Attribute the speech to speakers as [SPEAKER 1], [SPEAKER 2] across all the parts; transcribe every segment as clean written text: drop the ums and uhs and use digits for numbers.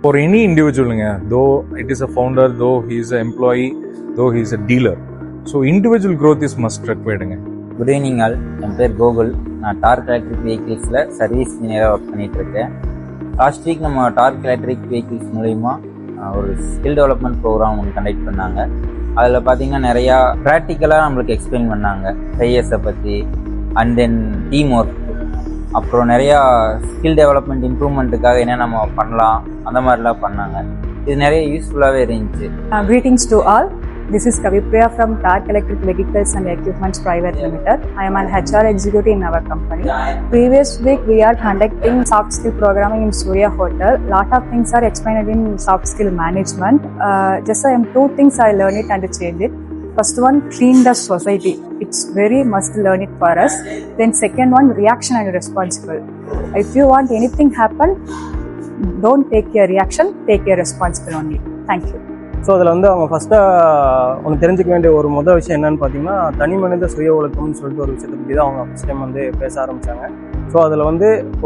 [SPEAKER 1] For any individual, though it is a founder, though he is an employee, though he is a dealer, so individual growth is must required.
[SPEAKER 2] Good evening all, என் பேர் கோகுல். நான் Tork electric வெஹிக்கிள்ஸில் service இன்ஜினியராக work பண்ணிகிட்ருக்கேன். Last week நம்ம Tork electric vehicles மூலிமா ஒரு skill development program ஒன்று கண்டக்ட் பண்ணாங்க. அதில் பார்த்தீங்கன்னா நிறையா ப்ராக்டிக்கலாக நம்மளுக்கு எக்ஸ்பிளைன் பண்ணாங்க, ஃபையர்ஸை பற்றி, அண்ட் தென் டீம் ஒர்க், அப்புறம் நிறையா ஸ்கில் டெவலப்மெண்ட் இம்ப்ரூவ்மெண்ட்டுக்காக என்ன நம்ம பண்ணலாம் அந்த மாதிரிலாம் பண்ணாங்க. இது நிறைய யூஸ்ஃபுல்லாகவே இருந்துச்சு.
[SPEAKER 3] Greetings to all. This is Kavipriya from Tark Electric Vehicles and Equipments Private Limited. I am an HR executive in our company. Previous week we are conducting soft skill programming in Surya Hotel. Lot of things are explained in soft skill management. Just two things I learned it and change it. First one, clean the society. It's very must learn it for us. Then second one, reaction and responsible. If you want anything happen, don't take your reaction, take your responsible only. Thank you.
[SPEAKER 4] So அதில் அவங்க ஃபஸ்ட்டாக ஒன்று தெரிஞ்சுக்க வேண்டிய ஒரு முதல் விஷயம் என்னென்னு பார்த்தீங்கன்னா, தனி மனித சுய ஒழுக்கம்னு சொல்லிட்டு ஒரு விஷயத்தை பற்றி தான் அவங்க ஃபஸ்ட் டைம் பேச ஆரம்பித்தாங்க. ஸோ அதில்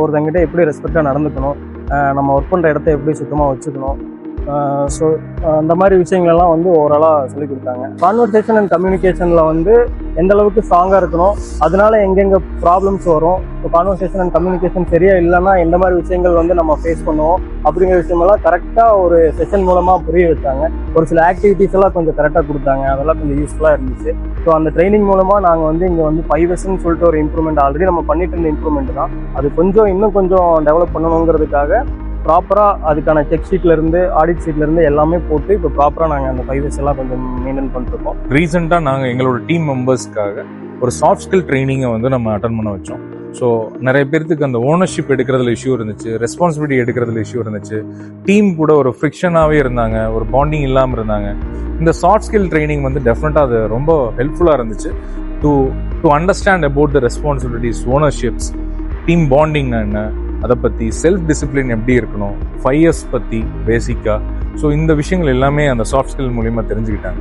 [SPEAKER 4] ஒருத்தங்கிட்ட எப்படி ரெஸ்பெக்டாக நடந்துக்கணும், நம்ம ஒர்க் பண்ணுற இடத்த எப்படி சுத்தமாக வச்சுக்கணும், ஸோ அந்த மாதிரி விஷயங்கள்லாம் ஓவராலாக சொல்லிக் கொடுத்தாங்க. கான்வர்சேஷன் அண்ட் கம்யூனிகேஷனில் எந்த அளவுக்கு ஸ்ட்ராங்காக இருக்கணும், அதனால எங்கெங்கே ப்ராப்ளம்ஸ் வரும், இப்போ கான்வர்சேஷன் அண்ட் கம்யூனிகேஷன் சரியாக இல்லைன்னா எந்த மாதிரி விஷயங்கள் நம்ம ஃபேஸ் பண்ணுவோம் அப்படிங்கிற விஷயமெல்லாம் கரெக்டாக ஒரு செஷன் மூலமாக புரிய வச்சாங்க. ஒரு சில ஆக்டிவிட்டீஸ் எல்லாம் கொஞ்சம் கரெக்டாக கொடுத்தாங்க, அதெல்லாம் கொஞ்சம் யூஸ்ஃபுல்லாக இருந்துச்சு. ஸோ அந்த ட்ரைனிங் மூலமாக நாங்கள் இங்கே 5Sன்னு சொல்லிட்டு ஒரு இம்ப்ரூவ்மெண்ட் ஆல்ரெடி நம்ம பண்ணிட்டு இருந்த இம்ப்ரூவ்மெண்ட் தான். அது இன்னும் கொஞ்சம் டெவலப் பண்ணணுங்கிறதுக்காக ப்ராப்பராக அதுக்கான செக் ஷீட்லேருந்து ஆடிட் ஷீட்லேருந்து எல்லாமே போட்டு இப்போ ப்ராப்பராக நாங்கள் அந்த 5S எல்லாம் கொஞ்சம் மெயின்டைன் பண்ணிருக்கோம்.
[SPEAKER 1] ரீசெண்டாக நாங்கள் எங்களோட டீம் மெம்பர்ஸ்க்காக ஒரு சாஃப்ட் ஸ்கில் ட்ரைனிங்கை நம்ம அட்டன் பண்ண வச்சோம். ஸோ நிறைய பேர்த்துக்கு அந்த ஓனர்ஷிப் எடுக்கிறதுல இஷ்யூ இருந்துச்சு, ரெஸ்பான்சிபிலிட்டி எடுக்கிறதுல இஷ்யூ இருந்துச்சு, டீம் கூட ஒரு ஃப்ரிக்ஷனாகவே இருந்தாங்க, ஒரு பாண்டிங் இல்லாமல் இருந்தாங்க. இந்த சாஃப்ட் ஸ்கில் ட்ரைனிங் டெஃபினட்டாக அது ரொம்ப ஹெல்ப்ஃபுல்லாக இருந்துச்சு to understand about the responsibilities, ownerships, team bonding என்ன, அதை பற்றி செல்ஃப் டிசிப்ளின் எப்படி இருக்கணும், 5S பற்றி பேசிக்காக. ஸோ இந்த விஷயங்கள் எல்லாமே அந்த சாஃப்ட் ஸ்கில் மூலிமா தெரிஞ்சுக்கிட்டாங்க.